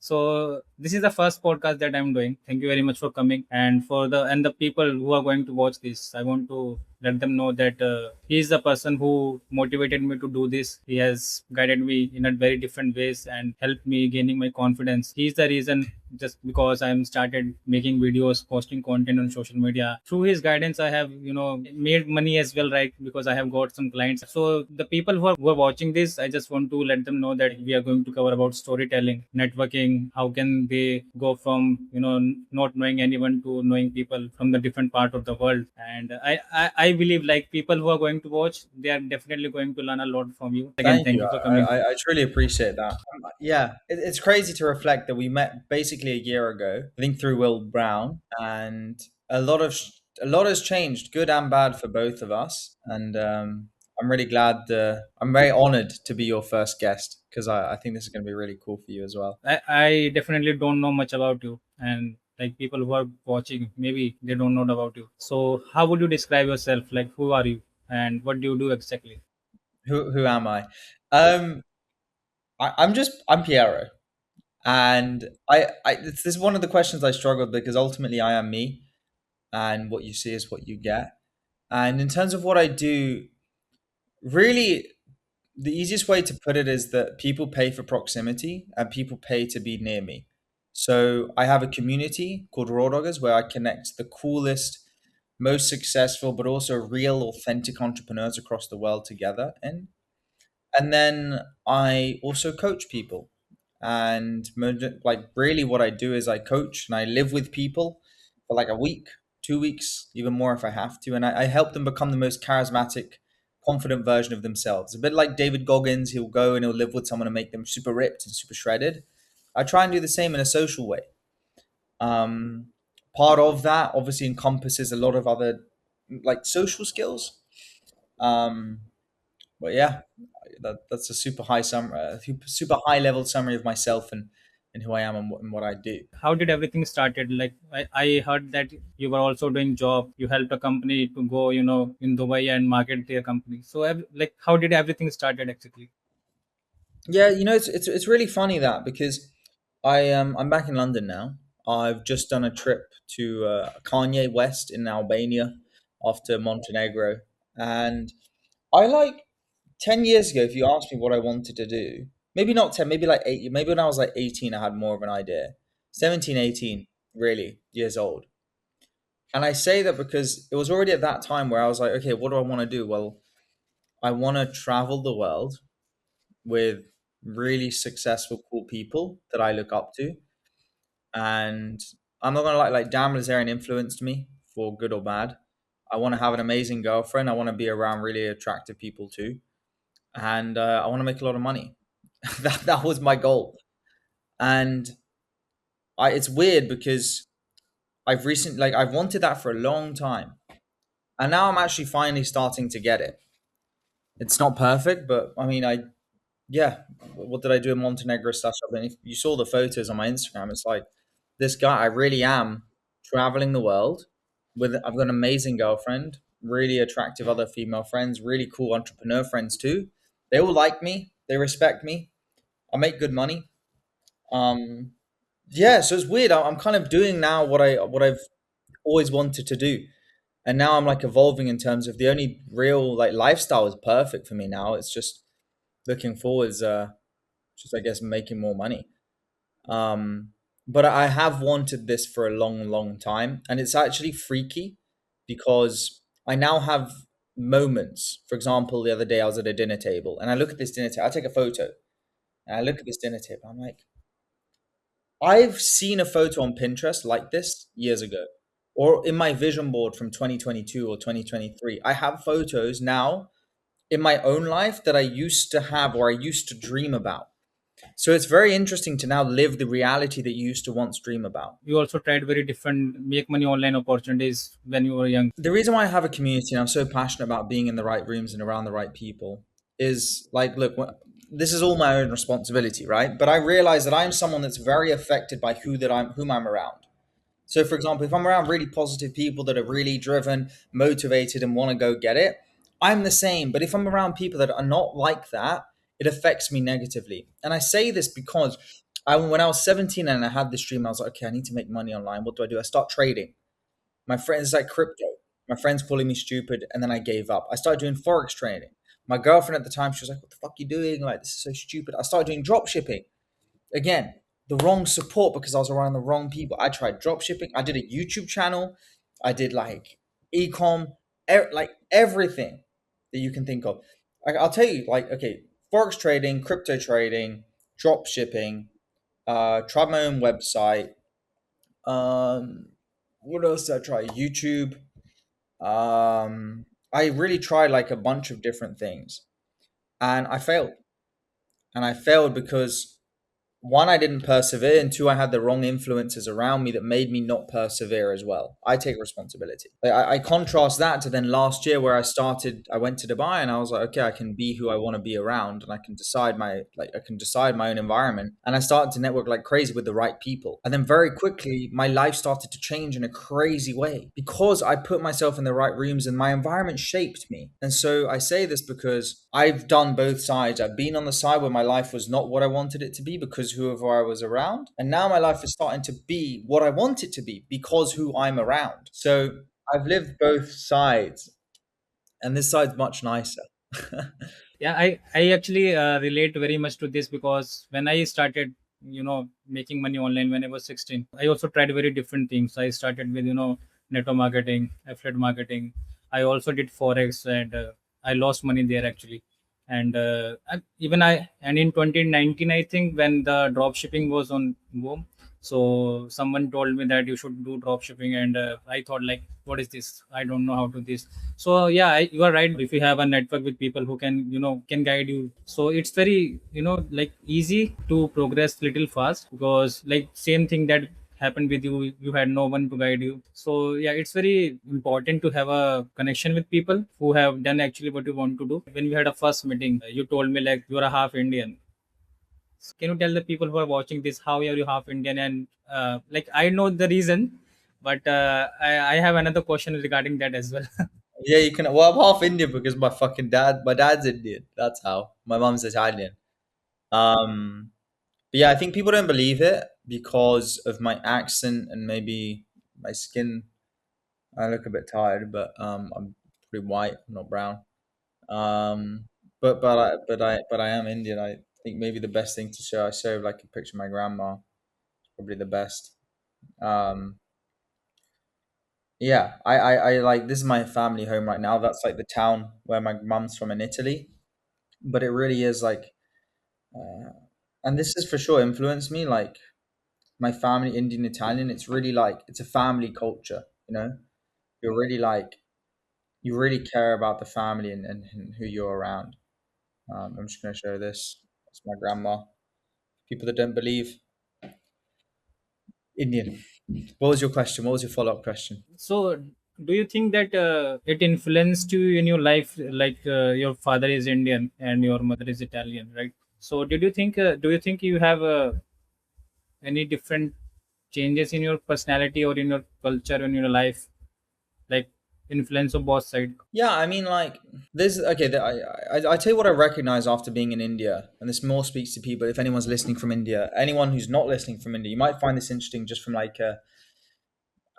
So this is the first podcast that I'm doing. Thank you very much for coming, and for the people who are going to watch this, I want to let them know that he is the person who motivated me to do this. He has guided me in a very different ways and helped me gaining my confidence. He is the reason, just because I'm started making videos, posting content on social media. Through his guidance, I have made money as well, right? Because I have got some clients. So the people who are watching this, I just want to let them know that we are going to cover about storytelling, networking. How can they go from not knowing anyone to knowing people from the different part of the world? And I believe like people who are going to watch, they are definitely going to learn a lot from you. Again, Thank thank you. you for I, coming. I, I truly appreciate that. Yeah, it's crazy to reflect that we met basically a year ago, I think through Will Brown, and a lot of a lot has changed, good and bad for both of us. And I'm really glad. I'm very honored to be your first guest because I think this is going to be really cool for you as well. I definitely don't know much about you, and like people who are watching, maybe they don't know about you. So how would you describe yourself? Like who are you, and what do you do exactly? Who am I? Um, I'm Piero, and this is one of the questions I struggled because ultimately I am me, and what you see is what you get. And in terms of what I do, really, the easiest way to put it is that people pay for proximity and people pay to be near me. So I have a community called Raw Doggers where I connect the coolest, most successful, but also real, authentic entrepreneurs across the world together. And then I also coach people. And like really what I do is I coach and I live with people for like a week, 2 weeks, even more if I have to. And I help them become the most charismatic, confident version of themselves. A bit like David Goggins, he'll go and he'll live with someone and make them super ripped and super shredded. I try and do the same in a social way. Um, Part of that obviously encompasses a lot of other like social skills. Um, but yeah, that's a super high super high level summary of myself and who I am and what I do. How did everything started? Like I heard that you were also doing job. You helped a company to go, in Dubai and market their company. So like how did everything started actually? Yeah, it's really funny that because I'm back in London now. I've just done a trip to Kanye West in Albania after Montenegro, and I like 10 years ago. If you asked me what I wanted to do, maybe not 10, maybe like 8, maybe when I was like 18, I had more of an idea. 17, 18, really years old. And I say that because it was already at that time where I was like, okay, what do I want to do? Well, I want to travel the world with really successful, cool people that I look up to. And I'm not gonna like Dan Bilzerian influenced me for good or bad. I want to have an amazing girlfriend. I want to be around really attractive people too, and I want to make a lot of money. That was my goal. And it's weird because I've wanted that for a long time, and now I'm actually finally starting to get it. It's not perfect, but I mean, yeah. What did I do in Montenegro slash Albania? If you saw the photos on my Instagram, it's like this guy. I really am traveling the world with. I've got an amazing girlfriend, really attractive other female friends, really cool entrepreneur friends too. They all like me. They respect me. I make good money. Um, yeah, so it's weird. I'm kind of doing now what I've always wanted to do, and now I'm like evolving in terms of the only real like lifestyle is perfect for me now. It's just looking forwards. Just I guess making more money. Um, but I have wanted this for a long, long time, and it's actually freaky because I now have moments. For example, the other day I was at a dinner table, and I look at this dinner table. I take a photo, and I look at this dinner table. I'm like, I've seen a photo on Pinterest like this years ago, or in my vision board from 2022 or 2023. I have photos now in my own life that I used to have or I used to dream about. So it's very interesting to now live the reality that you used to once dream about. You also tried very different make money online opportunities when you were young. The reason why I have a community and I'm so passionate about being in the right rooms and around the right people is like, look, this is all my own responsibility, right? But I realize that I'm someone that's very affected by whom I'm around. So, for example, if I'm around really positive people that are really driven, motivated, and want to go get it, I'm the same. But if I'm around people that are not like that, it affects me negatively. And I say this because when I was 17 and I had this dream, I was like, okay, I need to make money online. What do I do? I start trading. My friends like crypto. My friends calling me stupid, and then I gave up. I started doing forex trading. My girlfriend at the time, she was like, "What the fuck are you doing? Like, this is so stupid." I started doing drop shipping. Again, the wrong support because I was around the wrong people. I tried drop shipping. I did a YouTube channel. I did like ecom, like everything that you can think of. I'll tell you, like, okay, forex trading, crypto trading, drop shipping. Tried my own website. Um, what else did I try? YouTube. I really tried like a bunch of different things, and I failed. And I failed because one, I didn't persevere, and two, I had the wrong influences around me that made me not persevere as well. I take responsibility. Like, I contrast that to then last year where I went to Dubai and I was like, okay, I can be who I want to be around, and I can decide my own environment. And I started to network like crazy with the right people. And then very quickly, my life started to change in a crazy way because I put myself in the right rooms and my environment shaped me. And so I say this because I've done both sides. I've been on the side where my life was not what I wanted it to be because whoever I was around. And now my life is starting to be what I want it to be because who I'm around. So I've lived both sides, and this side's much nicer. Yeah, I actually relate very much to this because when I started, making money online when I was 16, I also tried very different things. I started with, network marketing, affiliate marketing. I also did forex, and I lost money there actually. And even I and in 2019, I think, when the drop shipping was on boom, so someone told me that you should do drop shipping, and I thought, like, what is this? I don't know how to this. So yeah, you are right. If you have a network with people who can, can guide you, so it's very, like, easy to progress little fast, because like same thing that happened with you, you had no one to guide you. So yeah, it's very important to have a connection with people who have done actually what you want to do. When we had a first meeting, you told me like you are a half Indian. So can you tell the people who are watching this how are you half Indian? And like, I know the reason, but I have another question regarding that as well. Yeah, you can. Well, I'm half Indian because my dad's Indian. That's how. My mom's Italian. Um, but yeah, I think people don't believe it because of my accent and maybe my skin. I look a bit tired, but I'm pretty white, I'm not brown. Um, but I am Indian. I think maybe the best thing to show, I showed like a picture of my grandma. Probably the best. Um, yeah, I like this is my family home right now. That's like the town where my mum's from in Italy. But it really is like, uh, and this has for sure influenced me. Like my family, Indian Italian, it's really like it's a family culture. You know, you're really like you really care about the family and who you're around. I'm just going to show this. It's my grandma. People that don't believe Indian. What was your question? What was your follow up question? So, do you think that it influenced you in your life? Like, your father is Indian and your mother is Italian, right? So, did you think? Do you think you have any different changes in your personality or in your culture in your life, like influence of both side? Yeah, I mean, like this. Okay, I tell you what I recognize after being in India, and this more speaks to people. If anyone's listening from India, anyone who's not listening from India, you might find this interesting just from like a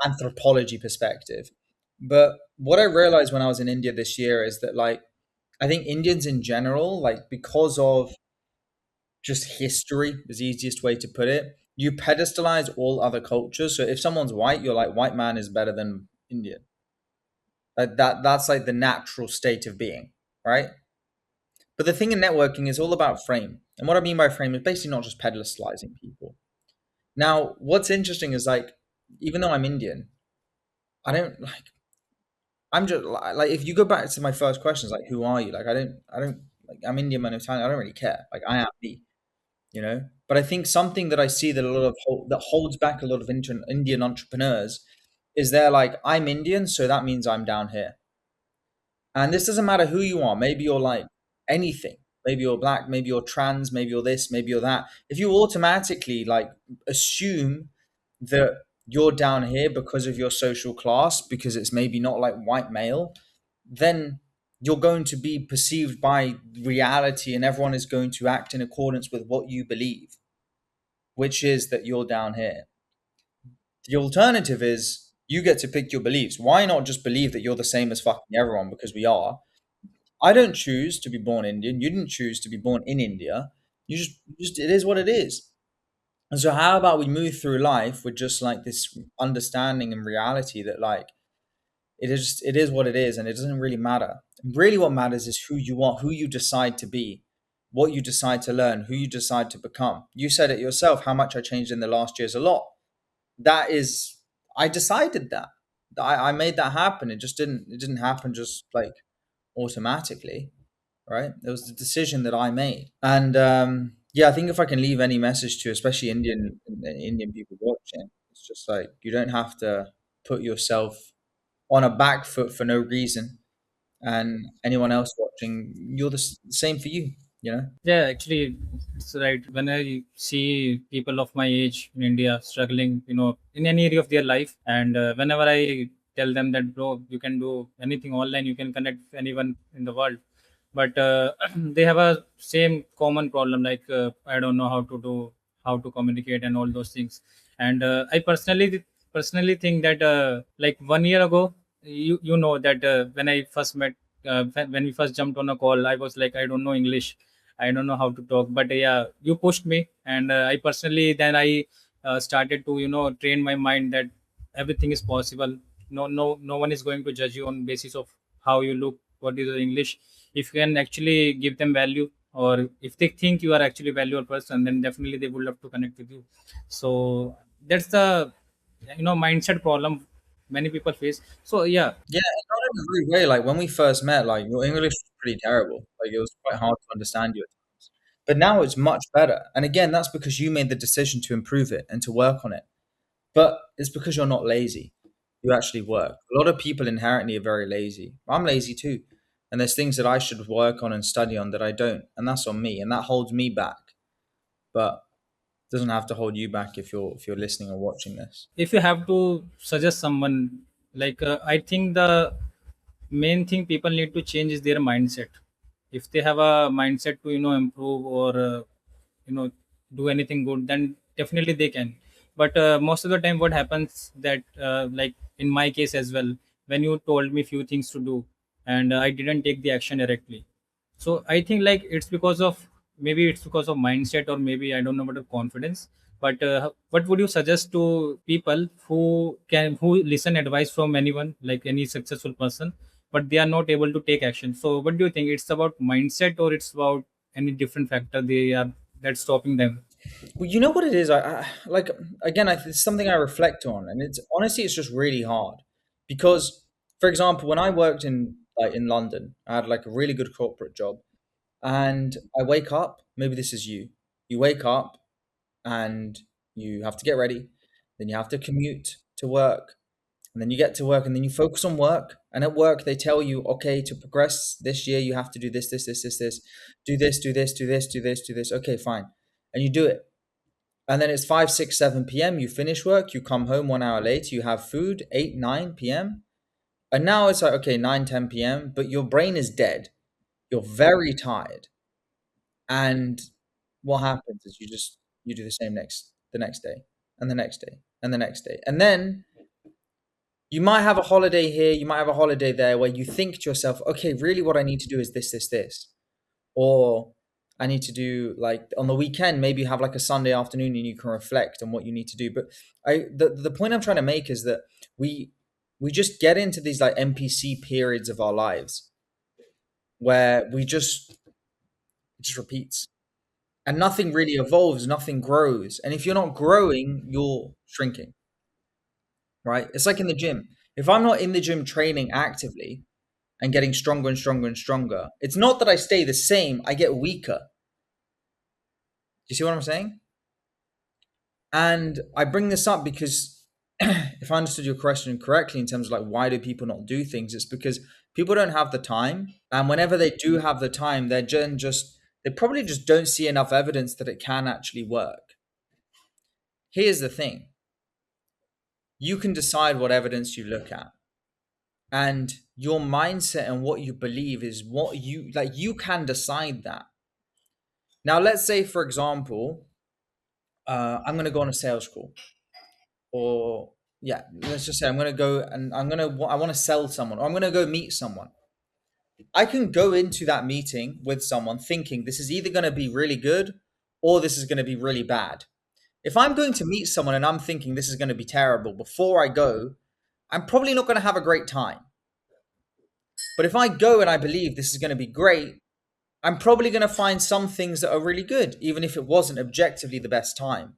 anthropology perspective. But what I realized when I was in India this year is that like I think Indians in general, like because of just history is the easiest way to put it. You pedestalize all other cultures. So if someone's white, you're like white man is better than Indian. That's like the natural state of being, right? But the thing in networking is all about frame. And what I mean by frame is basically not just pedestalizing people. Now, what's interesting is like, even though I'm Indian, I don't like I'm just like if you go back to my first questions, like who are you? Like I don't like I'm Indian, I'm Italian, I don't really care. Like I am me, you know. But I think something that I see that a lot of that holds back a lot of Indian entrepreneurs is they're like, I'm Indian, so that means I'm down here. And this doesn't matter who you are. Maybe you're like anything. Maybe you're black, maybe you're trans, maybe you're this, maybe you're that. If you automatically like assume that you're down here because of your social class, because it's maybe not like white male, then you're going to be perceived by reality and everyone is going to act in accordance with what you believe. which is that you're down here. The alternative is you get to pick your beliefs. Why not just believe that you're the same as fucking everyone, because we are? I don't choose to be born Indian. You didn't choose to be born in India. You just it is what it is. And so how about we move through life with just like this understanding and reality that like it is what it is, and it doesn't really matter. Really what matters is who you are, who you decide to be, what you decide to learn, who you decide to become. You said it yourself, how much I changed in the last year is a lot. That is, I decided that. I made that happen. It didn't happen just like automatically, right? It was the decision that I made. And yeah, I think if I can leave any message to especially Indian people watching, it's just like you don't have to put yourself on a back foot for no reason. And anyone else watching, you're the same for you, you know? Yeah, actually, it's right. When I see people of my age in India struggling, in any area of their life, and whenever I tell them that, bro, you can do anything online, you can connect with anyone in the world, but they have a same common problem, like I don't know how to communicate and all those things. And I personally think that like 1 year ago, you know that when I first met, when we first jumped on a call, I was like, I don't know English, I don't know how to talk, but yeah, you pushed me, and I personally then I started to train my mind that everything is possible. No one is going to judge you on basis of how you look, what is your English. If you can actually give them value, or if they think you are actually valuable person, then definitely they would love to connect with you. So that's the mindset problem many people face. So yeah. Yeah, not in a rude way. Like when we first met, like your English was pretty terrible. Like it was quite hard to understand you at times. But now it's much better. And again, that's because you made the decision to improve it and to work on it. But it's because you're not lazy. You actually work. A lot of people inherently are very lazy. I'm lazy too. And there's things that I should work on and study on that I don't. And that's on me. And that holds me back. But it doesn't have to hold you back if you're listening or watching this. If you have to suggest someone, like I think the main thing people need to change is their mindset. If they have a mindset to improve, or you know do anything good, then definitely they can. But most of the time what happens that like in my case as well, when you told me few things to do, and I didn't take the action directly. So I think like it's because of mindset, or maybe I don't know about the confidence. But what would you suggest to people who listen advice from anyone, like any successful person, but they are not able to take action? So what do you think, it's about mindset, or it's about any different factor they are that's stopping them? Well, you know what it is. I like again. It's something I reflect on, and it's honestly, it's just really hard because, for example, when I worked in London, I had like a really good corporate job, and I wake up. Maybe this is you. You wake up and you have to get ready, then you have to commute to work, and then you get to work, and then you focus on work. And at work, they tell you, okay, to progress this year, you have to do this, this, this, this, this, do this, do this, do this, do this, do this. Okay, fine, and you do it. And then it's 5, 6, 7 p.m. You finish work, you come home 1 hour later, you have food, 8, 9 p.m. And now it's like, okay, 9, 10 p.m., but your brain is dead. You're very tired. And what happens is you do the same the next day, and the next day, and the next day. And then you might have a holiday here, you might have a holiday there where you think to yourself, okay, really what I need to do is this, this, this. Or I need to do like on the weekend, maybe you have like a Sunday afternoon and you can reflect on what you need to do. But the point I'm trying to make is that we we just get into these like NPC periods of our lives where it just repeats and nothing really evolves, nothing grows. And if you're not growing, you're shrinking, right? It's like in the gym. If I'm not in the gym training actively and getting stronger and stronger and stronger, it's not that I stay the same, I get weaker. Do you see what I'm saying? And I bring this up because if I understood your question correctly in terms of like why do people not do things, it's because people don't have the time. And whenever they do have the time, they probably just don't see enough evidence that it can actually work. Here's the thing. You can decide what evidence you look at. And your mindset and what you believe is what you can decide that. Now let's say for example, I'm going to go on a sales call, or yeah, let's just say I'm going to go and I want to sell someone, or I'm going to go meet someone. I can go into that meeting with someone thinking this is either going to be really good or this is going to be really bad. If I'm going to meet someone and I'm thinking this is going to be terrible before I go, I'm probably not going to have a great time. But if I go and I believe this is going to be great, I'm probably going to find some things that are really good, even if it wasn't objectively the best time.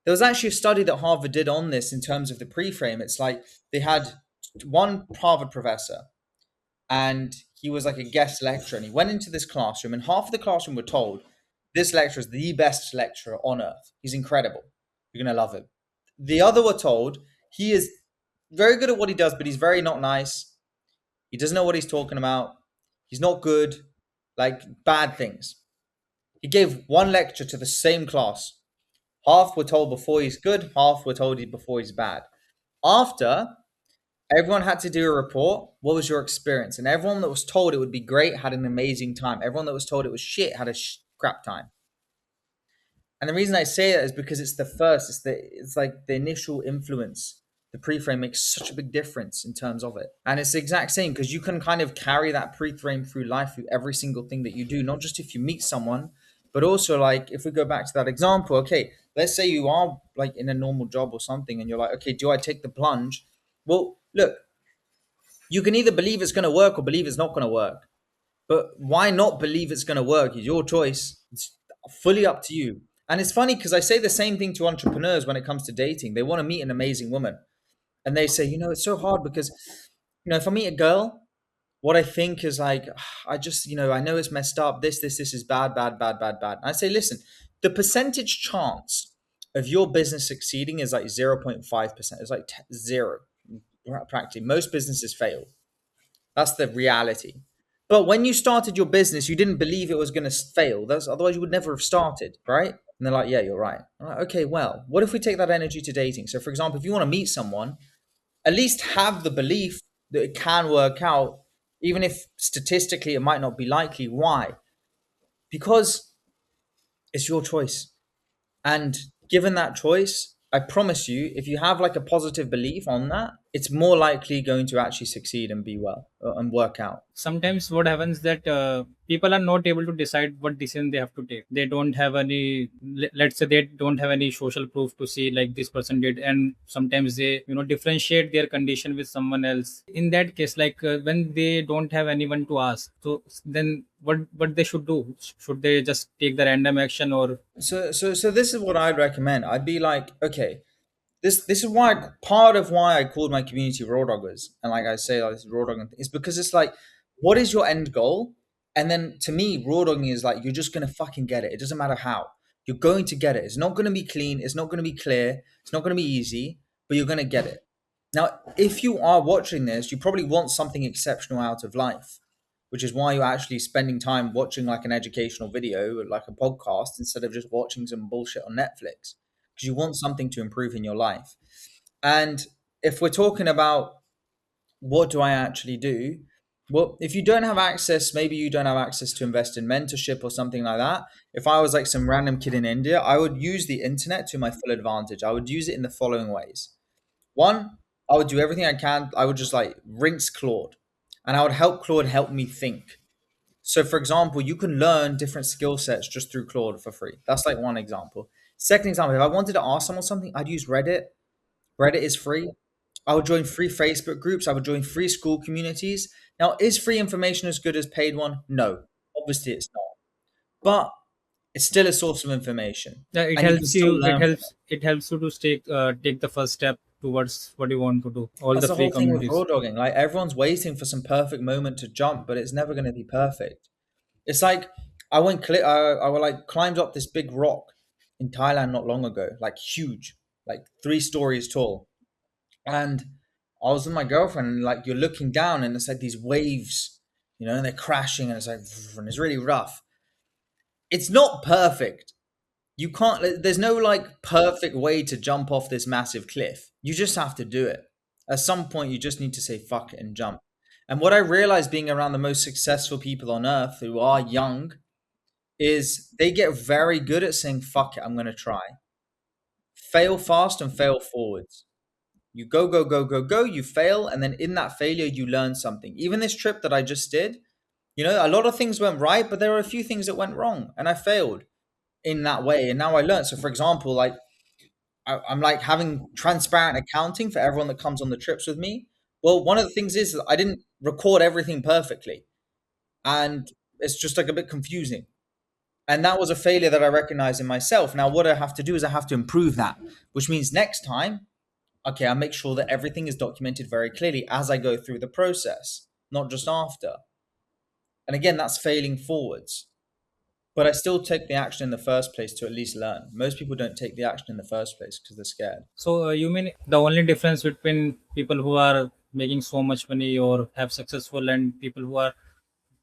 There was actually a study that Harvard did on this in terms of the pre-frame. It's like they had one Harvard professor, and he was like a guest lecturer, and he went into this classroom, and half of the classroom were told this lecturer is the best lecturer on earth. He's incredible. You're going to love him. The other were told he is very good at what he does, but he's very not nice. He doesn't know what he's talking about. He's not good, like bad things. He gave one lecture to the same class. Half were told before he's good, half were told before he's bad. After, everyone had to do a report. What was your experience? And everyone that was told it would be great had an amazing time. Everyone that was told it was shit had a crap time. And the reason I say that is because it's the first. It's like the initial influence. The pre-frame makes such a big difference in terms of it, and it's the exact same because you can kind of carry that pre-frame through life through every single thing that you do, not just if you meet someone, but also like if we go back to that example. Okay, let's say you are like in a normal job or something, and you're like, okay, do I take the plunge? Well, look, you can either believe it's going to work or believe it's not going to work. But why not believe it's going to work? It's your choice. It's fully up to you. And it's funny because I say the same thing to entrepreneurs when it comes to dating. They want to meet an amazing woman. And they say, it's so hard because, if I meet a girl, what I think is like, I just, I know it's messed up. This is bad, bad, bad, bad, bad. And I say, listen, the percentage chance of your business succeeding is like 0.5%. It's like zero practically. Most businesses fail. That's the reality. But when you started your business, you didn't believe it was going to fail. Otherwise you would never have started, right? And they're like, yeah, you're right. I'm like, okay, well, what if we take that energy to dating? So, for example, if you want to meet someone, at least have the belief that it can work out, even if statistically it might not be likely. Why? Because it's your choice. And given that choice, I promise you, if you have like a positive belief on that, it's more likely going to actually succeed and be well and work out. Sometimes what happens that people are not able to decide what decision they have to take. They don't have any, let's say they don't have any social proof to see like this person did, and sometimes they differentiate their condition with someone else. In that case, like when they don't have anyone to ask, so then what they should do? Should they just take the random action, or So this is what I'd recommend. I'd be like, okay, this is why part of why I called my community raw doggers, and like I say, like this raw dogging thing, is because it's like, what is your end goal? And then to me, raw dogging is like you're just gonna fucking get it. It doesn't matter how. You're going to get it. It's not gonna be clean. It's not gonna be clear. It's not gonna be easy, but you're gonna get it. Now, if you are watching this, you probably want something exceptional out of life, which is why you're actually spending time watching like an educational video, like a podcast, instead of just watching some bullshit on Netflix, because you want something to improve in your life. And if we're talking about what do I actually do? Well, if you don't have access, maybe you don't have access to invest in mentorship or something like that. If I was like some random kid in India, I would use the internet to my full advantage. I would use it in the following ways. One, I would do everything I can. I would just like rinse Claude, and I would help Claude help me think. So, for example, you can learn different skill sets just through Claude for free. That's like one example. Second example, if I wanted to ask someone something, I'd use Reddit. Reddit is free. I would join free Facebook groups. I would join free school communities. Now, is free information as good as paid one? No, obviously it's not. But it's still a source of information, yeah, it and you can helps still you learn from it. it helps you to take the first step towards what you want to do, all That's the the free whole thing with raw communities. dogging. Like everyone's waiting for some perfect moment to jump, but it's never going to be perfect. It's like I like climbed up this big rock in Thailand not long ago, like huge, like 3 stories tall. And I was with my girlfriend, and like you're looking down, and it's like these waves, and they're crashing, and it's like, and it's really rough. It's not perfect. You can't. There's no like perfect way to jump off this massive cliff. You just have to do it. At some point, you just need to say fuck it and jump. And what I realized being around the most successful people on earth who are young is they get very good at saying, fuck it, I'm going to try. Fail fast and fail forwards. You go, go, go, go, go, you fail. And then in that failure, you learn something. Even this trip that I just did, a lot of things went right, but there were a few things that went wrong. And I failed in that way. And now I learned. So, for example, like, I'm like having transparent accounting for everyone that comes on the trips with me. Well, one of the things is that I didn't record everything perfectly. And it's just like a bit confusing. And that was a failure that I recognize in myself. Now, what I have to do is I have to improve that, which means next time, okay, I make sure that everything is documented very clearly as I go through the process, not just after. And again, that's failing forwards. But I still take the action in the first place to at least learn. Most people don't take the action in the first place because they're scared. So you mean the only difference between people who are making so much money or have successful and people who are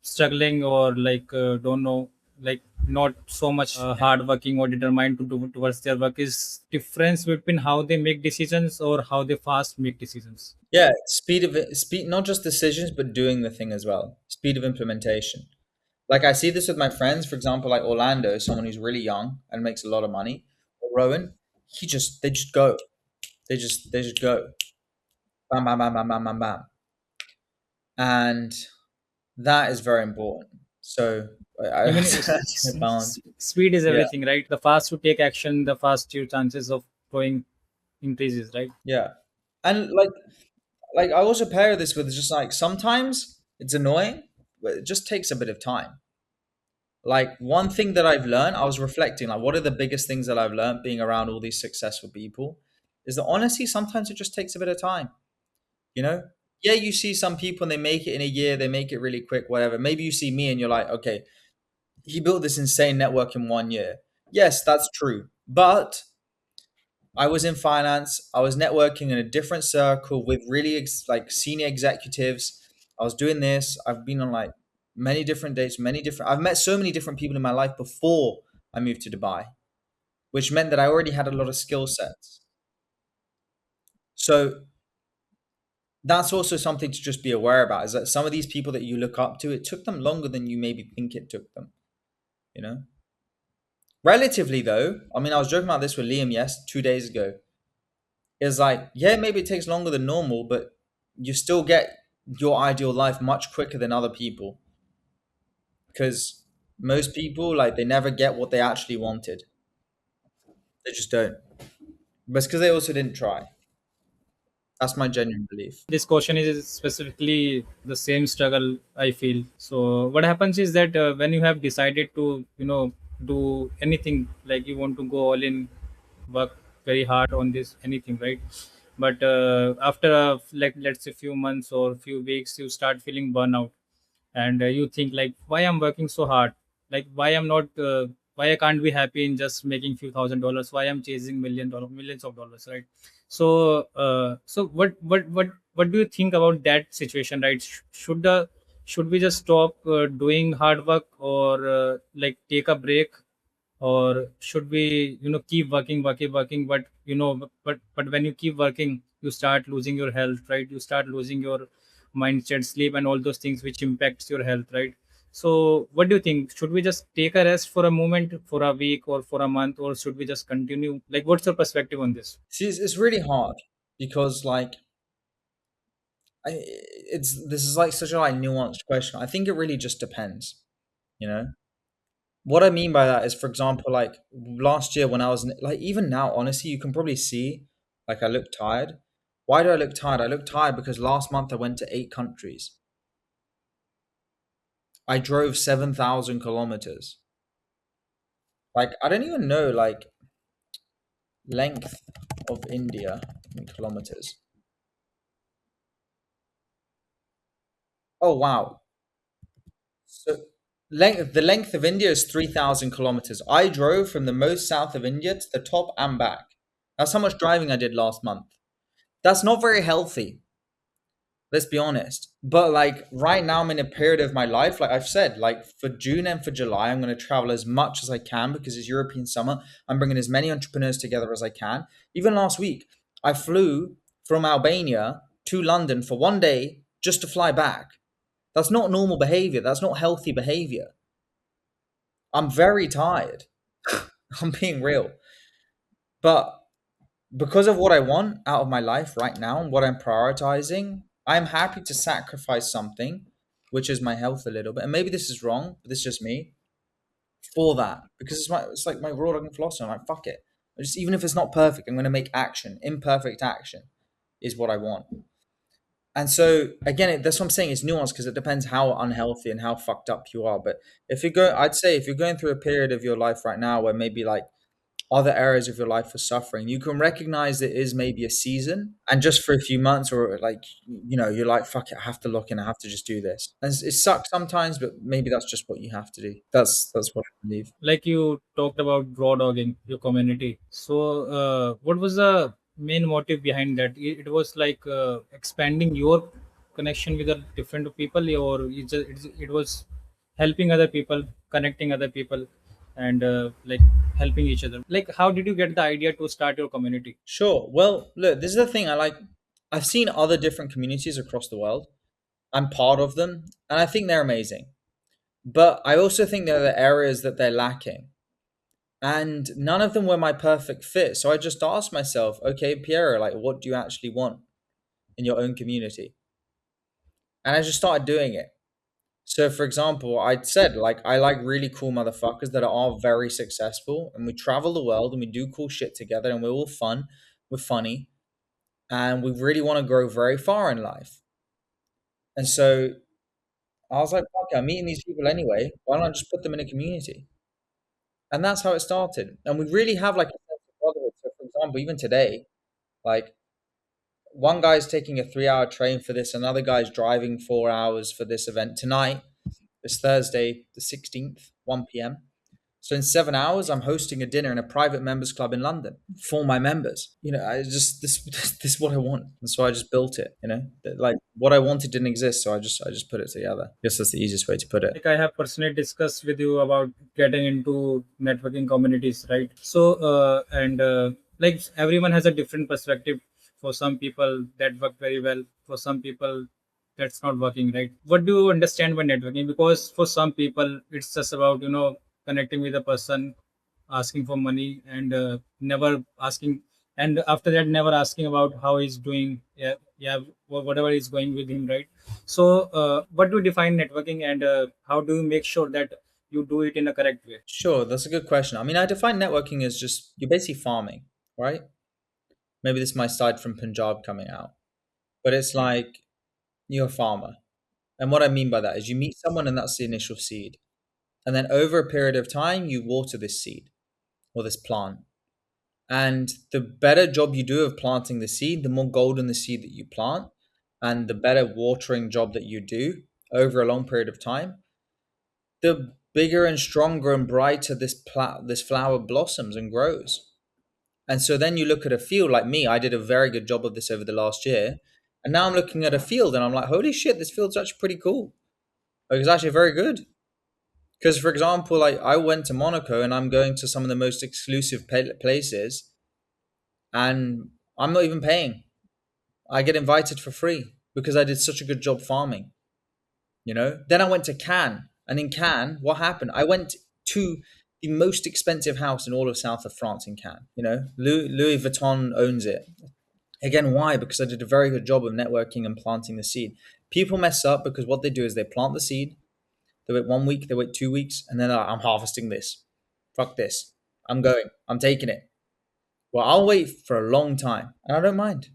struggling or like don't know, like not so much hard working or determined to do towards their work is difference between how they make decisions or how they fast make decisions. Yeah, speed, not just decisions, but doing the thing as well. Speed of implementation. Like I see this with my friends, for example, like Orlando, someone who's really young and makes a lot of money. Or Rowan, they just go. They just go. Bam, bam, bam, bam, bam, bam, bam. And that is very important. So You mean I found, speed is yeah, everything, right? The fast you take action, the fast your chances of growing increases, right? yeah. And like I also pair this with just like sometimes it's annoying, but it just takes a bit of time. Like one thing that I've learned, I was reflecting, like what are the biggest things that I've learned being around all these successful people is that honestly, sometimes it just takes a bit of time, you know? Yeah, you see some people and they make it in a year, they make it really quick, whatever. Maybe you see me and you're like, okay, he built this insane network in 1 year. Yes, that's true. But I was in finance. I was networking in a different circle with really like senior executives. I was doing this. I've been on like many different dates, many different. I've met so many different people in my life before I moved to Dubai, which meant that I already had a lot of skill sets. So that's also something to just be aware about. Is that some of these people that you look up to, it took them longer than you maybe think it took them. You know, relatively though. I mean, I was joking about this with Liam 2 days ago. Is like, yeah, maybe it takes longer than normal, but you still get your ideal life much quicker than other people because most people like they never get what they actually wanted. They just don't. But it's because they also didn't try. That's my genuine belief. This question is specifically the same struggle I feel. So what happens is that when you have decided to do anything, like you want to go all in, work very hard on this anything, right? But after like let's say few months or few weeks you start feeling burnout, and you think like why I'm working so hard, like why I can't be happy in just making few $1,000s, why I'm chasing millions of dollars, right? So so what do you think about that situation, right? Should we just stop doing hard work, or like take a break, or should we keep working, but but when you keep working you start losing your health, right? You start losing your mindset, sleep, and all those things which impacts your health, right? So what do you think? Should we just take a rest for a moment, for a week or for a month, or should we just continue? Like, what's your perspective on this? See, it's really hard because like it's this is like such a like nuanced question. I think it really just depends. You know, what I mean by that is, for example, like last year when I was like, even now, honestly, you can probably see like I look tired. Why do I look tired? I look tired because last month I went to 8 countries. I drove 7,000 kilometers. Like I don't even know like length of India in kilometers. Oh wow. So the length of India is 3,000 kilometers. I drove from the most south of India to the top and back. That's how much driving I did last month. That's not very healthy. Let's be honest. But like right now, I'm in a period of my life, like I've said, like for June and for July, I'm going to travel as much as I can because it's European summer. I'm bringing as many entrepreneurs together as I can. Even last week, I flew from Albania to London for 1 day just to fly back. That's not normal behavior. That's not healthy behavior. I'm very tired. I'm being real. But because of what I want out of my life right now and what I'm prioritizing, I'm happy to sacrifice something, which is my health a little bit. And maybe this is wrong, but this is just me for that because it's like my raw dog philosophy. I'm like, fuck it. Just even if it's not perfect, I'm gonna make action. Imperfect action is what I want. And so again, that's what I'm saying. It's nuanced because it depends how unhealthy and how fucked up you are. But I'd say if you're going through a period of your life right now where maybe like other areas of your life are suffering, you can recognize it is maybe a season and just for a few months, or like, you're like, fuck it, I have to look in, I have to just do this. And it sucks sometimes, but maybe that's just what you have to do. That's what I believe. Like you talked about raw dogging your community. So, what was the main motive behind that? It was like expanding your connection with the different people, or it was helping other people, connecting other people, and like helping each other. Like, how did you get the idea to start your community? Sure. Well, look, this is the thing. I've seen other different communities across the world. I'm part of them, and I think they're amazing. But I also think there are areas that they're lacking. And none of them were my perfect fit. So I just asked myself, okay, Piero, like, what do you actually want in your own community? And I just started doing it. So, for example, I'd said, like, I like really cool motherfuckers that are very successful, and we travel the world and we do cool shit together, and we're all fun, we're funny, and we really want to grow very far in life. And so I was like, fuck it, I'm meeting these people anyway. Why don't I just put them in a community? And that's how it started. And we really have like a sense of brotherhood. So, for example, even today, like, one guy's taking a 3 hour train for this, another guy's driving 4 hours for this event. Tonight, it's Thursday, the 16th, 1 p.m. So in 7 hours, I'm hosting a dinner in a private members club in London for my members. I just this is what I want, and so I just built it. Like what I wanted didn't exist, so I just put it together. I guess that's the easiest way to put it. Like I have personally discussed with you about getting into networking communities, right? So, and like everyone has a different perspective. For some people, that work very well. For some people, that's not working, right? What do you understand by networking? Because for some people, it's just about connecting with a person, asking for money, and never asking, and after that, never asking about how he's doing. Yeah, yeah, whatever is going with him, right? So, what do you define networking, and how do you make sure that you do it in a correct way? Sure, that's a good question. I mean, I define networking as just you're basically farming, right? Maybe this might side from Punjab coming out, but it's like you're a farmer. And what I mean by that is you meet someone and that's the initial seed. And then over a period of time, you water this seed or this plant. And the better job you do of planting the seed, the more golden the seed that you plant, and the better watering job that you do over a long period of time, the bigger and stronger and brighter this flower blossoms and grows. And so then you look at a field like me, I did a very good job of this over the last year. And now I'm looking at a field and I'm like, holy shit, this field's actually pretty cool. Like, it's actually very good. Because, for example, like I went to Monaco and I'm going to some of the most exclusive places and I'm not even paying. I get invited for free because I did such a good job farming. Then I went to Cannes, and in Cannes, what happened? I went to the most expensive house in all of south of France in Cannes. Louis Vuitton owns it. Again, why? Because I did a very good job of networking and planting the seed. People mess up because what they do is they plant the seed, they wait 1 week, they wait 2 weeks, and then I'm harvesting this. Fuck this. I'm going. I'm taking it. Well, I'll wait for a long time, and I don't mind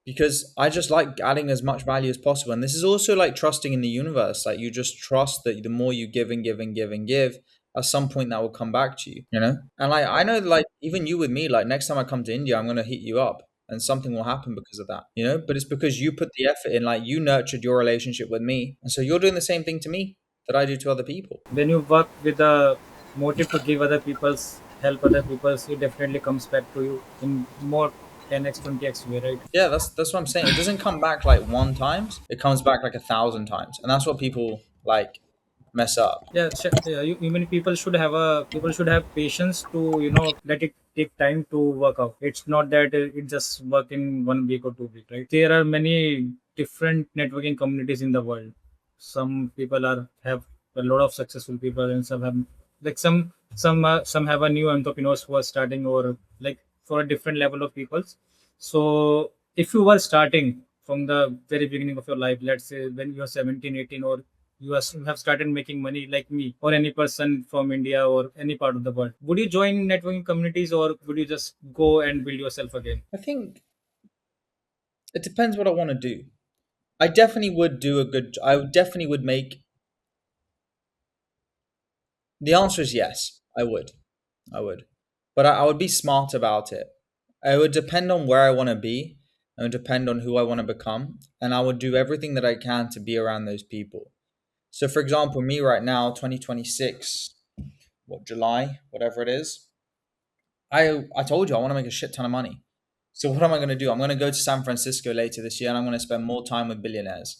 because I just like adding as much value as possible. And this is also like trusting in the universe. Like you just trust that the more you give and give and give and give, at some point that will come back to you. And like I know, like even you with me, like next time I come to India, I'm gonna hit you up, and something will happen because of that. But it's because you put the effort in, like you nurtured your relationship with me, and so you're doing the same thing to me that I do to other people. When you work with a motive to give other people's, help other people's, it definitely comes back to you in more 10x, 20x way, right? Yeah, that's what I'm saying. It doesn't come back like one times. It comes back like 1,000 times, and that's what people like mess up. Yeah, yeah, even people should have patience to let it take time to work out. It's not that it just work in 1 week or 2 week, right? There are many different networking communities in the world. Some people are have a lot of successful people, and some have Like some have a new entrepreneurs who are starting, or like for a different level of peoples. So if you were starting from the very beginning of your life, let's say when you are 17, 18, or you have started making money like me or any person from India or any part of the world, would you join networking communities or would you just go and build yourself again? I think it depends what I want to do. I definitely would do a good. I definitely would make. The answer is yes. I would. I would, but I would be smart about it. It would depend on where I want to be. It would depend on who I want to become, and I would do everything that I can to be around those people. So, for example, me right now, 2026, what July, whatever it is, I told you I want to make a shit ton of money. So, what am I going to do? I'm going to go to San Francisco later this year, and I'm going to spend more time with billionaires,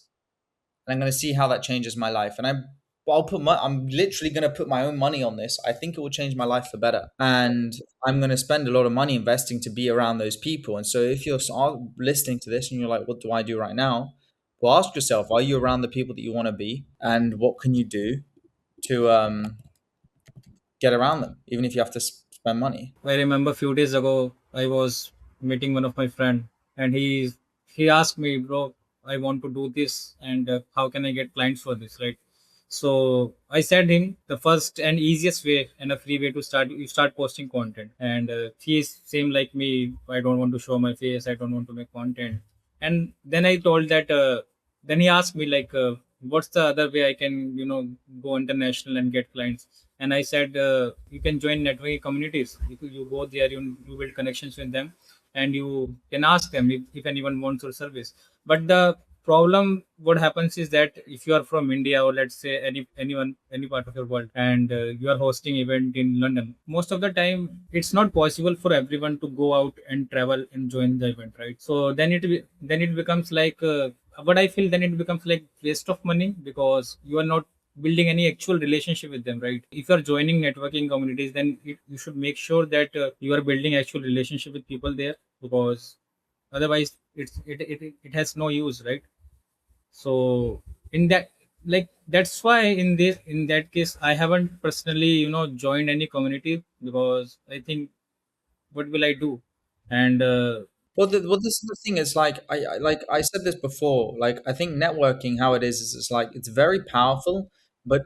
and I'm going to see how that changes my life. And I'm literally going to put my own money on this. I think it will change my life for better, and I'm going to spend a lot of money investing to be around those people. And so, if you're listening to this and you're like, "What do I do right now?" Well, ask yourself: are you around the people that you want to be, and what can you do to get around them, even if you have to spend money? I remember a few days ago, I was meeting one of my friend, and he asked me, bro, I want to do this, and how can I get clients for this, right? So I said him the first and easiest way and a free way to start. You start posting content, and he is same like me. I don't want to show my face. I don't want to make content. And then I told that. Then he asked me like, what's the other way I can go international and get clients? And I said, you can join networking communities. You go there, you build connections with them, and you can ask them if anyone wants your service. But the problem what happens is that if you are from India, or let's say any part of your world, and you are hosting event in London, most of the time it's not possible for everyone to go out and travel and join the event, right? So then it becomes like, what I feel, then it becomes like waste of money, because you are not building any actual relationship with them, right? If you are joining networking communities, then you should make sure that you are building actual relationship with people there, because otherwise it has no use, right? So in that, like, that's why in that case I haven't personally joined any community, because I think, what will I do? And Well, this is the thing. It's like like I said this before. Like I think networking, how it is it's like it's very powerful, but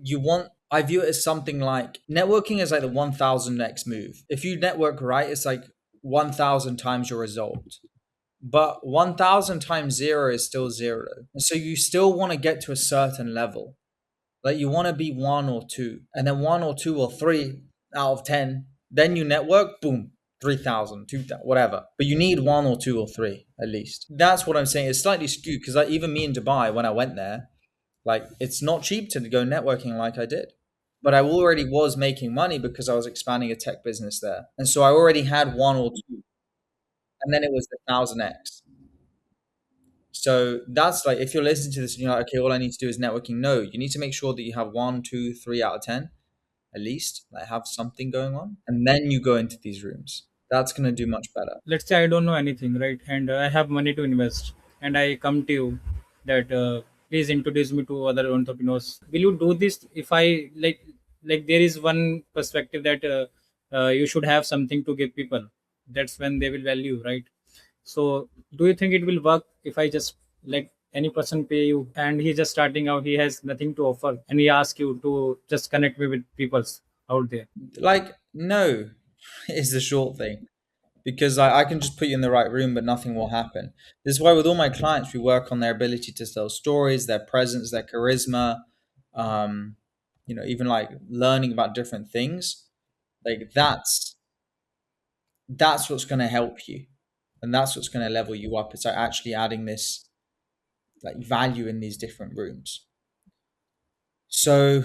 you want. I view it as something like networking is like the 1,000x move. If you network right, it's like 1,000 times your result. But 1,000 times zero is still zero. And so you still want to get to a certain level. Like you want to be one or two, and then one or two or three out of 10. Then you network, boom, 3,000, 2,000, whatever. But you need one or two or three at least. That's what I'm saying. It's slightly skewed because like, even me in Dubai, when I went there, like it's not cheap to go networking like I did. But I already was making money because I was expanding a tech business there. And so I already had one or two. And then it was the 1,000x. So that's like if you're listening to this and you're like, okay, all I need to do is networking. No, you need to make sure that you have one, two, three out of 10 at least, like have something going on, and then you go into these rooms. That's gonna do much better. let's say I don't know anything, right? And I have money to invest, and I come to you that, please introduce me to other entrepreneurs. Will you do this if I like there is one perspective that you should have something to give people? That's when they will value, right? So do you think it will work if I just, like, any person pay you and he's just starting out, he has nothing to offer, and he asks you to just connect me with peoples out there? Like, no, is the short thing. Because I can just put you in the right room, but nothing will happen. This is why, with all my clients, we work on their ability to tell stories, their presence, their charisma, um, even like learning about different things. Like, that's what's going to help you. And that's what's going to level you up. It's like actually adding this like value in these different rooms. So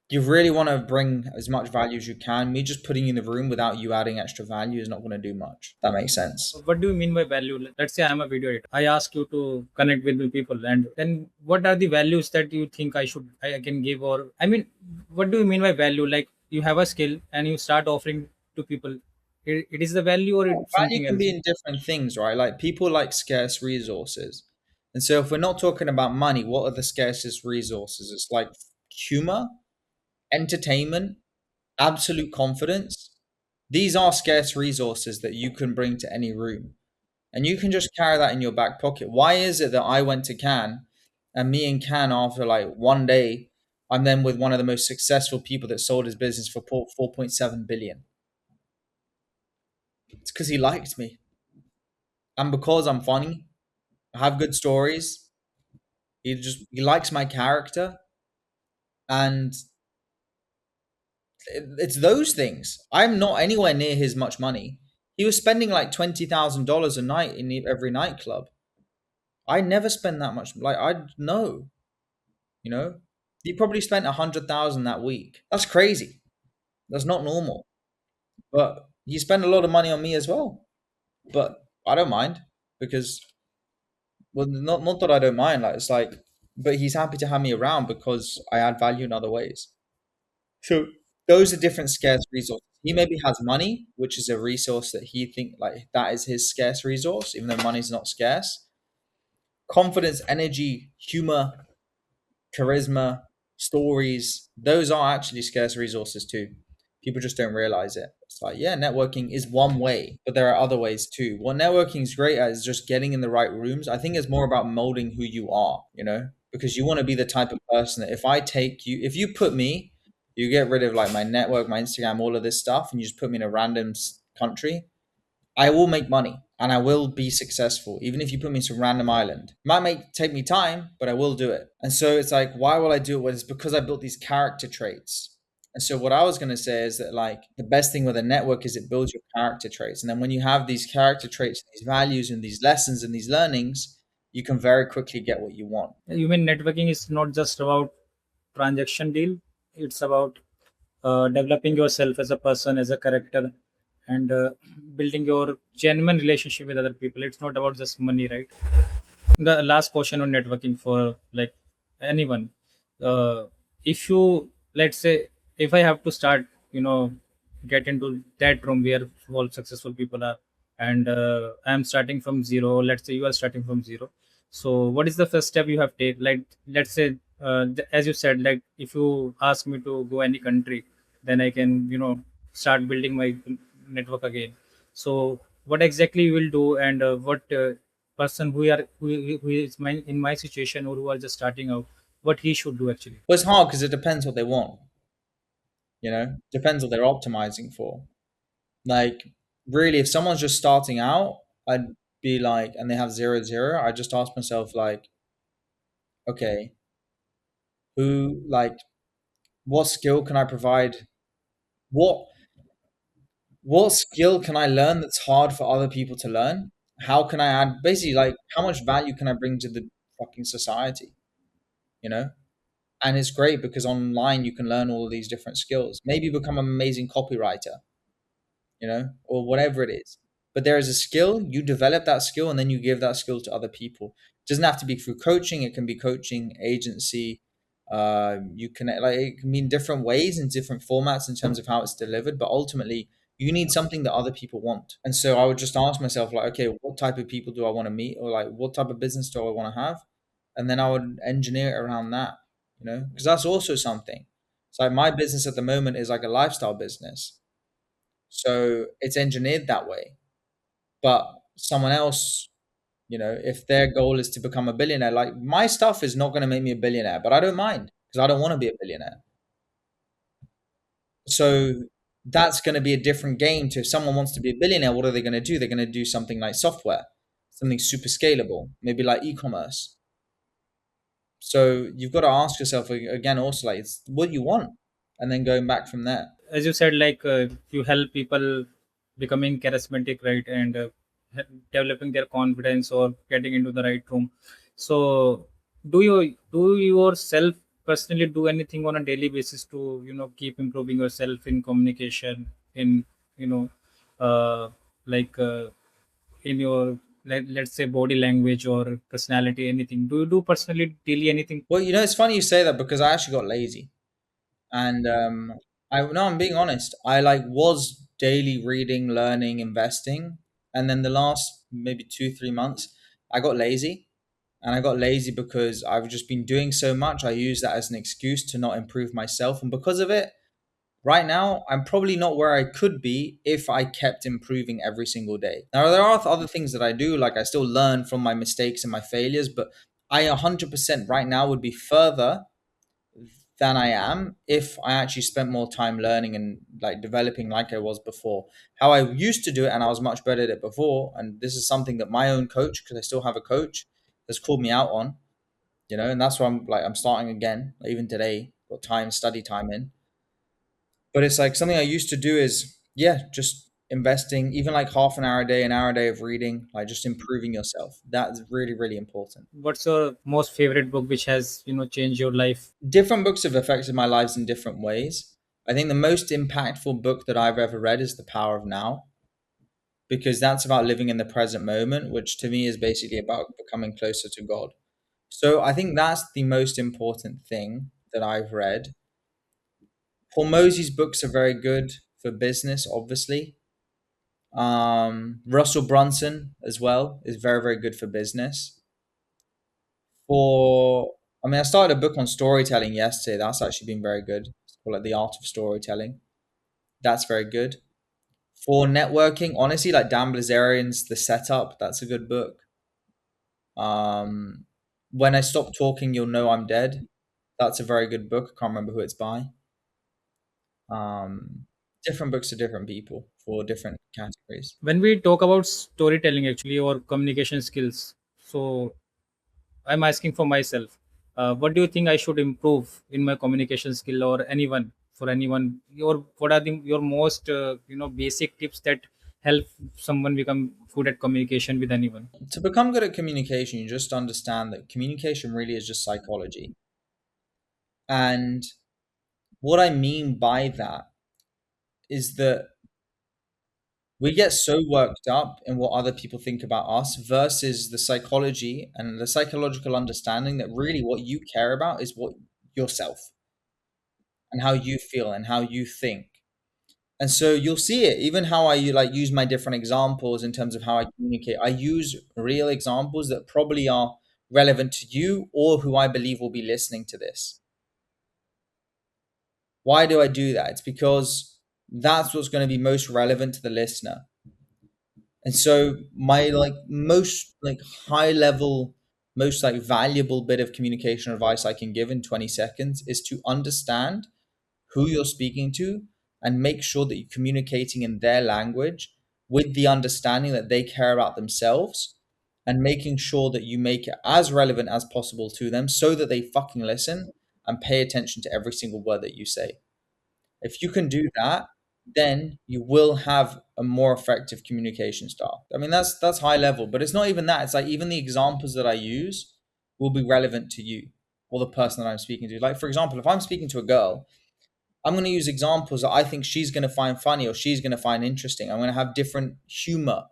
you really want to bring as much value as you can. Me just putting you in the room without you adding extra value is not going to do much. That makes sense. What do you mean by value? Let's say I'm a video editor. I ask you to connect with the people, and then what are the values that you think I can give? Or I mean, what do you mean by value? Like, you have a skill and you start offering to people. It is the value, or it's Value something can be else? in different things, right? Like people like scarce resources. And so if we're not talking about money, what are the scarcest resources? It's like humor, entertainment, absolute confidence. These are scarce resources that you can bring to any room. And you can just carry that in your back pocket. Why is it that I went to Cannes and me and Cannes, after like one day, I'm then with one of the most successful people that sold his business for 4.7 billion? It's because he liked me. And because I'm funny, I have good stories. He likes my character. And it's those things. I'm not anywhere near his much money. He was spending like $20,000 a night in every nightclub. I never spend that much. Like I know, you know, he probably spent 100,000 that week. That's crazy. That's not normal. But he spent a lot of money on me as well. But I don't mind because, well, not that I don't mind. Like it's like, but he's happy to have me around because I add value in other ways. So those are different scarce resources. He maybe has money, which is a resource that he think like that is his scarce resource, even though money's not scarce. Confidence, energy, humor, charisma, stories, those are actually scarce resources too. People just don't realize it. It's like, yeah, networking is one way, but there are other ways too. What networking is great at is just getting in the right rooms. I think it's more about molding who you are, because you want to be the type of person that if you put me, you get rid of like my network, my Instagram, all of this stuff, and you just put me in a random country, I will make money and I will be successful, even if you put me in some random island. It might take me time, but I will do it. And so it's like, why will I do it? Well, it's because I built these character traits. And so what I was going to say is that like the best thing with a network is it builds your character traits. And then when you have these character traits, these values and these lessons and these learnings, you can very quickly get what you want. You mean networking is not just about transaction deal? It's about developing yourself as a person, as a character, and building your genuine relationship with other people. It's not about just money, right? The last question on networking for like anyone. uh, if you, let's say, if I have to start, get into that room where all successful people are, and I'm starting from zero, let's say you are starting from zero, so what is the first step you have take? Like, let's say, as you said, like if you ask me to go any country, then I can, start building my network again. So what exactly you will do, and what person who is in my situation, or who are just starting out, what he should do actually? Well, it's hard because it depends what they want, depends what they're optimizing for. Like, really, if someone's just starting out, I'd be like, and they have 0 0, I just ask myself, like, okay, like, what skill can I provide? What what skill can I learn that's hard for other people to learn? How can I add, basically, like, how much value can I bring to the fucking society? You know? And it's great because online you can learn all of these different skills. Maybe become an amazing copywriter, or whatever it is. But there is a skill, you develop that skill, and then you give that skill to other people. It doesn't have to be through coaching, it can be coaching, agency. You can, like, it can be in different ways and different formats in terms of how it's delivered, but ultimately, you need something that other people want. And so I would just ask myself, like, okay, what type of people do I want to meet, or like, what type of business do I want to have? And then I would engineer it around that, because that's also something. So like my business at the moment is like a lifestyle business, so it's engineered that way. But someone else, if their goal is to become a billionaire, like my stuff is not going to make me a billionaire, but I don't mind because I don't want to be a billionaire. So that's going to be a different game to if someone wants to be a billionaire, what are they going to do? They're going to do something like software, something super scalable, maybe like e-commerce. So you've got to ask yourself again, also, like, it's what you want, and then going back from there. As you said, like you help people becoming charismatic, right, and developing their confidence or getting into the right room. So do you yourself personally do anything on a daily basis to, keep improving yourself in communication, in, you know uh, like in your, let's say, body language or personality, anything? Do you do personally daily anything? Well, it's funny you say that because I actually got lazy. And I no, I'm being honest. I like was daily reading, learning, investing, and then the last maybe 2 3 months, I got lazy. And I got lazy because I've just been doing so much. I use that as an excuse to not improve myself. And because of it, right now, I'm probably not where I could be if I kept improving every single day. Now, there are other things that I do, like I still learn from my mistakes and my failures, but I 100% right now would be further than I am if I actually spent more time learning and like developing like I was before. How I used to do it, and I was much better at it before. And this is something that my own coach, because I still have a coach, has called me out on, and that's why I'm starting again, like even today, got time, study time in. But it's like something I used to do is, yeah, just investing even like half an hour a day of reading, like just improving yourself. That's really, really important. What's your most favorite book which has changed your life? Different books have affected my lives in different ways. I think the most impactful book that I've ever read is The Power of Now, because that's about living in the present moment, which to me is basically about becoming closer to God. So I think that's the most important thing that I've read. Paul Mosey's books are very good for business, obviously. Russell Brunson as well is very, very good for business. I started a book on storytelling yesterday. That's actually been very good. It's called like The Art of Storytelling. That's very good. For networking, honestly, like Dan Blazarian's The Setup, that's a good book. Um, when I Stop Talking, You'll Know I'm Dead. That's a very good book. I can't remember who it's by. Um, Different books to different people for different categories. When we talk about storytelling actually or communication skills, so I'm asking for myself, what do you think I should improve in my communication skill, or anyone, for anyone? What are your most basic tips that help someone become good at communication with anyone? To become good at communication, you just understand that communication really is just psychology. And what I mean by that is that we get so worked up in what other people think about us versus the psychology and the psychological understanding that really what you care about is what yourself and how you feel and how you think. And so you'll see it, even how I like use my different examples in terms of how I communicate. I use real examples that probably are relevant to you or who I believe will be listening to this. Why do I do that? It's because that's what's going to be most relevant to the listener. And so my like most like high level, most like valuable bit of communication advice I can give in 20 seconds is to understand who you're speaking to and make sure that you're communicating in their language with the understanding that they care about themselves and making sure that you make it as relevant as possible to them so that they fucking listen and pay attention to every single word that you say. If you can do that, then you will have a more effective communication style. I mean, that's high level, but it's not even that. It's like even the examples that I use will be relevant to you or the person that I'm speaking to. Like for example, if I'm speaking to a girl, I'm going to use examples that I think she's going to find funny or she's going to find interesting. I'm going to have different humor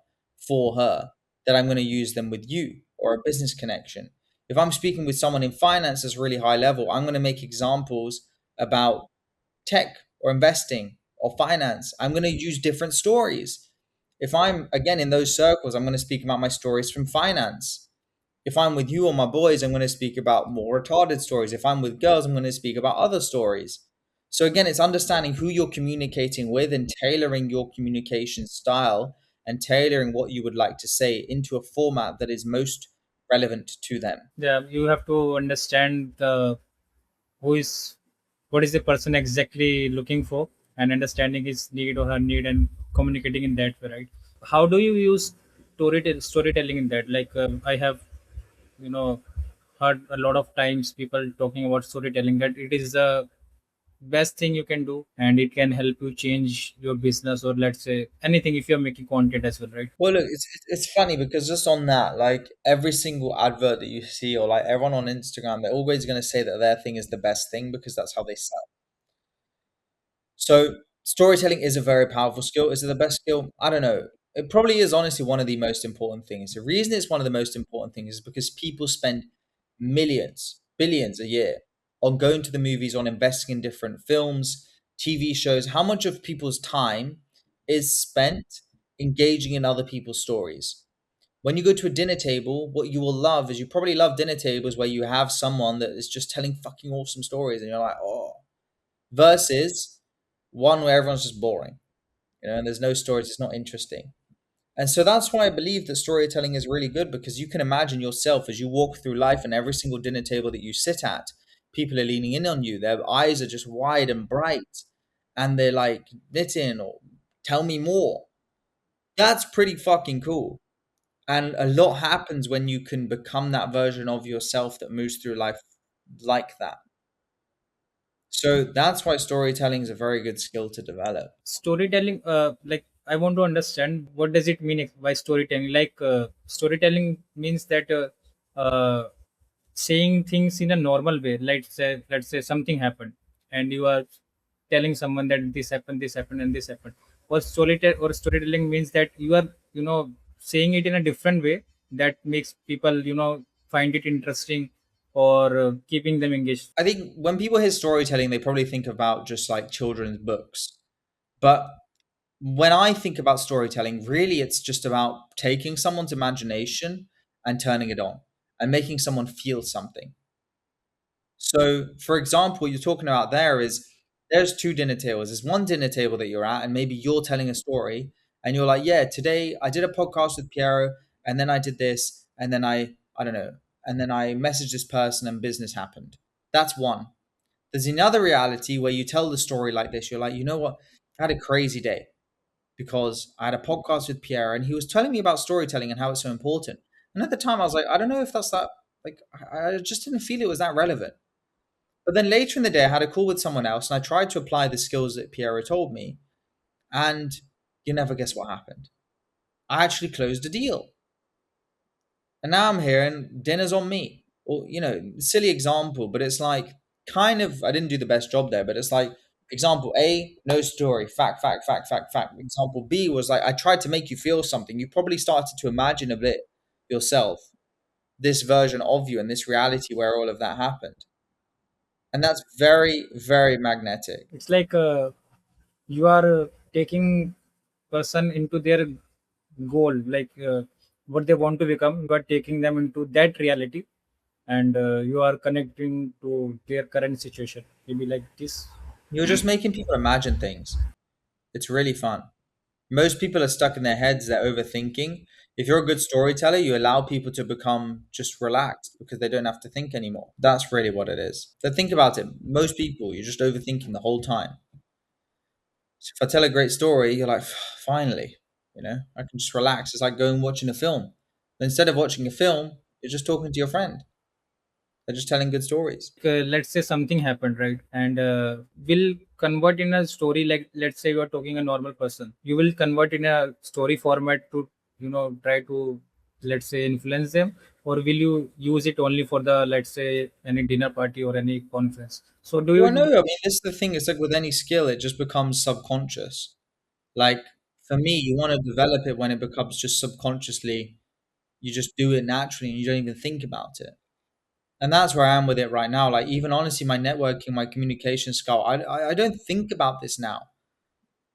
for her that I'm going to use them with you or a business connection. If I'm speaking with someone in finance that's really high level, I'm going to make examples about tech or investing or finance. I'm going to use different stories. If I'm again in those circles, I'm going to speak about my stories from finance. If I'm with you or my boys, I'm going to speak about more retarded stories. If I'm with girls, I'm going to speak about other stories. So again, it's understanding who you're communicating with and tailoring your communication style and tailoring what you would like to say into a format that is most relevant to them. Yeah, you have to understand the who is what is the person exactly looking for, and understanding his need or her need and communicating in that way, right? How do you use storytelling in that? Like, I have you know heard a lot of times people talking about storytelling, that it is the best thing you can do, and it can help you change your business, or let's say anything, if you're making content as well, right? Well, look, it's funny because just on that, like every single advert that you see, or like everyone on Instagram, they're always going to say that their thing is the best thing because that's how they sell. So storytelling is a very powerful skill. Is it the best skill? I don't know. It probably is honestly one of the most important things. The reason it's one of the most important things is because people spend millions, billions a year on going to the movies, on investing in different films, TV shows. How much of people's time is spent engaging in other people's stories? When you go to a dinner table, what you will love is you probably love dinner tables where you have someone that is just telling fucking awesome stories and you're like, oh, versus one where everyone's just boring, and there's no stories, it's not interesting. And so that's why I believe that storytelling is really good because you can imagine yourself as you walk through life and every single dinner table that you sit at, people are leaning in on you. Their eyes are just wide and bright and they're like, Nitin, or tell me more. That's pretty fucking cool. And a lot happens when you can become that version of yourself that moves through life like that. So that's why storytelling is a very good skill to develop. Storytelling, like I want to understand what does it mean by storytelling. Like storytelling means that saying things in a normal way. Let's say something happened and you are telling someone that this happened and this happened. Or storytelling means that you are, saying it in a different way that makes people, find it interesting, or keeping them engaged. I think when people hear storytelling, they probably think about just like children's books. But when I think about storytelling, really it's just about taking someone's imagination and turning it on and making someone feel something. So, for example, what you're talking about there is there's two dinner tables. There's one dinner table that you're at, and maybe you're telling a story, and you're like, "Yeah, today I did a podcast with Piero, and then I did this, and then I don't know, and then I messaged this person, and business happened." That's one. There's another reality where you tell the story like this. You're like, you know what? I had a crazy day because I had a podcast with Pierre and he was telling me about storytelling and how it's so important. And at the time, I was like, I don't know if that's that, like, I just didn't feel it was that relevant. But then later in the day, I had a call with someone else and I tried to apply the skills that Piero told me. And you never guess what happened. I actually closed a deal. And now I'm here and dinner's on me. Or, silly example, but it's like kind of, I didn't do the best job there, but it's like, example A, no story, fact, fact, fact, fact, fact. Example B was like, I tried to make you feel something. You probably started to imagine a bit yourself, this version of you and this reality where all of that happened. And that's very, very magnetic. It's like you are taking person into their goal, like what they want to become. You are taking them into that reality, and you are connecting to their current situation, maybe like this. You're just making people imagine things. It's really fun. Most people are stuck in their heads, they're overthinking. If you're a good storyteller, you allow people to become just relaxed because they don't have to think anymore. That's really what it is. So think about it. Most people, you're just overthinking the whole time. So if I tell a great story, you're like, finally, I can just relax. It's like going watching a film. But instead of watching a film, you're just talking to your friend. They're just telling good stories. Let's say something happened, right, and will convert in a story. Like let's say you are talking a normal person, you will convert in a story format to, try to, let's say, influence them, or will you use it only for the, let's say, any dinner party or any conference? So do Well, no, you? I mean, this is the thing. It's like with any skill, it just becomes subconscious. Like for me, you want to develop it when it becomes just subconsciously. You just do it naturally and you don't even think about it. And that's where I am with it right now. Like even honestly, my networking, my communication skill, I don't think about this now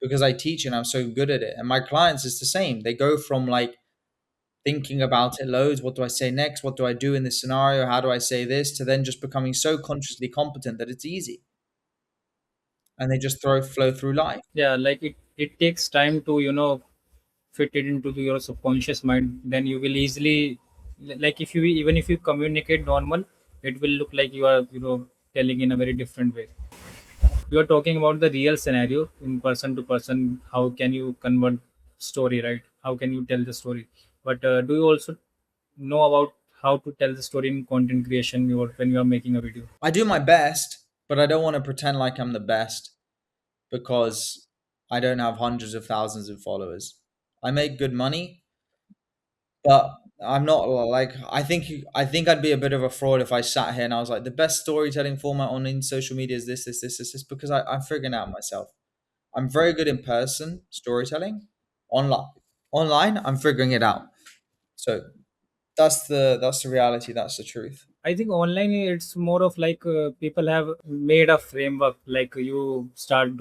because I teach and I'm so good at it. And my clients is the same. They go from like thinking about it loads. What do I say next? What do I do in this scenario? How do I say this? To then just becoming so consciously competent that it's easy and they just flow through life. Yeah, like it takes time to, fit it into your subconscious mind. Then you will easily, like if you, even if you communicate normal, it will look like you are, telling in a very different way. You are talking about the real scenario in person to person. How can you convert story, right? How can you tell the story? But do you also know about how to tell the story in content creation, when you are making a video? I do my best, but I don't want to pretend like I'm the best because I don't have hundreds of thousands of followers. I make good money, but I'm not like I think I'd be a bit of a fraud if I sat here and I was like the best storytelling format on in social media is this because I'm figuring out myself. I'm very good in person storytelling. Online, I'm figuring it out. So that's the reality. That's the truth. I think online it's more of like people have made a framework. Like you start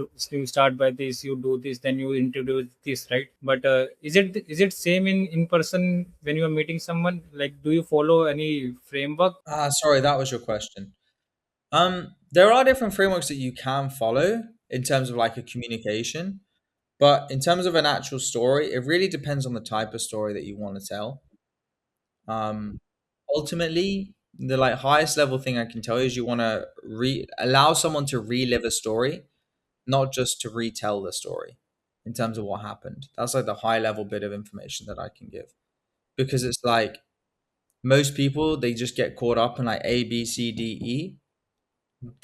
by this, you do this, then you introduce this, right? But is it same in person when you are meeting someone? Like, do you follow any framework? Sorry, that was your question. There are different frameworks that you can follow in terms of like a communication, but in terms of an actual story, it really depends on the type of story that you want to tell. Um, Ultimately, the like highest level thing I can tell you is you want to allow someone to relive a story, not just to retell the story in terms of what happened. That's like the high level bit of information that I can give, because it's like most people they just get caught up in like A, B, C, D, E.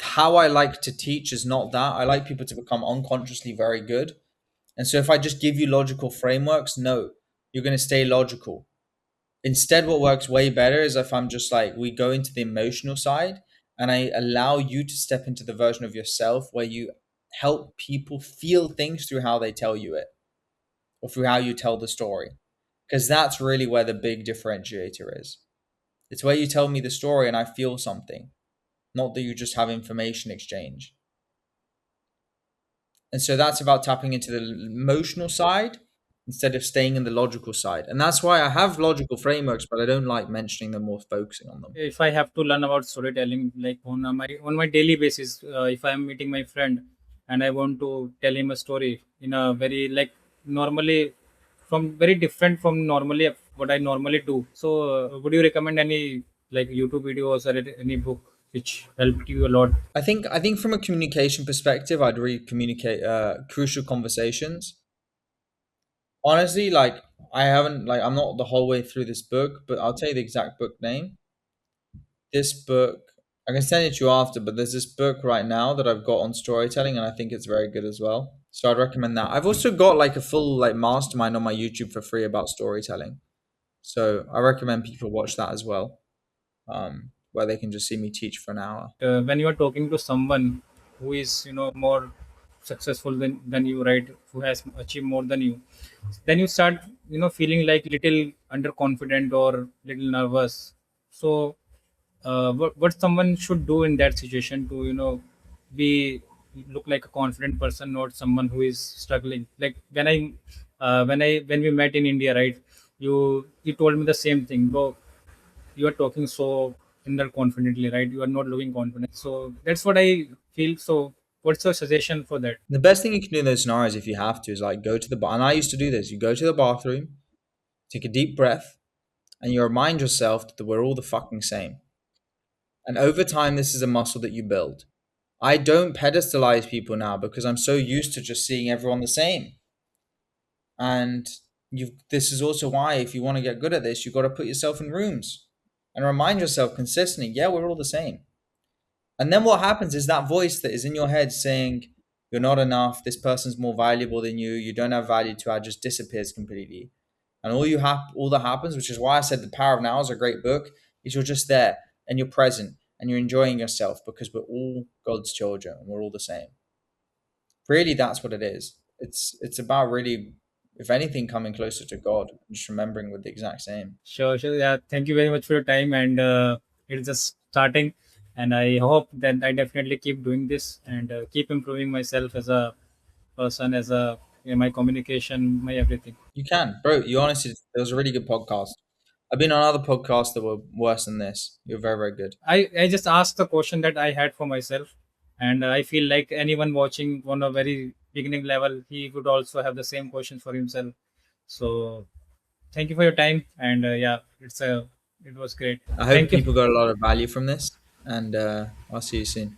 How I like to teach is not that. I like people to become unconsciously very good. And so if I just give you logical frameworks, no, you're going to stay logical. Instead, what works way better is if I'm just like, we go into the emotional side and I allow you to step into the version of yourself where you help people feel things through how they tell you it or through how you tell the story. Because that's really where the big differentiator is. It's where you tell me the story and I feel something, not that you just have information exchange. And so that's about tapping into the emotional side instead of staying in the logical side. And that's why I have logical frameworks, but I don't like mentioning them or focusing on them. If I have to learn about storytelling, like on my daily basis, if I am meeting my friend and I want to tell him a story in a very like normally from very different from normally what I normally do. So, would you recommend any like YouTube videos or any book which helped you a lot? I think from a communication perspective, I'd really communicate crucial conversations. Honestly, like I haven't like I'm not the whole way through this book, but I'll tell you the exact book name. This book I can send it to you after, but there's this book right now that I've got on storytelling, and I think it's very good as well. So I'd recommend that. I've also got like a full like mastermind on my YouTube for free about storytelling. So I recommend people watch that as well, where they can just see me teach for an hour. When you are talking to someone who is more successful than you, right, who has achieved more than you, then you start feeling like little underconfident or little nervous. So what someone should do in that situation to be look like a confident person, not someone who is struggling. Like when we met in India, right, you told me the same thing, bro. You are talking so inner confidently, right? You are not looking confident. So that's what I feel. So what's your suggestion for that? The best thing you can do in those scenarios, if you have to, is like go to the bar. And I used to do this. You go to the bathroom, take a deep breath, and you remind yourself that we're all the fucking same. And over time, this is a muscle that you build. I don't pedestalize people now because I'm so used to just seeing everyone the same. And this is also why, if you want to get good at this, you've got to put yourself in rooms and remind yourself consistently, yeah, we're all the same. And then what happens is that voice that is in your head saying, you're not enough, this person's more valuable than you don't have value to add, just disappears completely. And all that happens, which is why I said The Power of Now is a great book, is you're just there and you're present and you're enjoying yourself because we're all God's children and we're all the same. Really, that's what it is. It's about really, if anything, coming closer to God, just remembering with the exact same. Sure, sure. Yeah, thank you very much for your time. And it's just starting. And I hope that I definitely keep doing this and keep improving myself as a person, as a my communication, my everything. You can, bro. You honestly, it was a really good podcast. I've been on other podcasts that were worse than this. You're very, very good. I just asked the question that I had for myself, and I feel like anyone watching on a very beginning level, he would also have the same question for himself. So thank you for your time, and yeah, it was great. I hope Thank you. people got a lot of value from this, and I'll see you soon.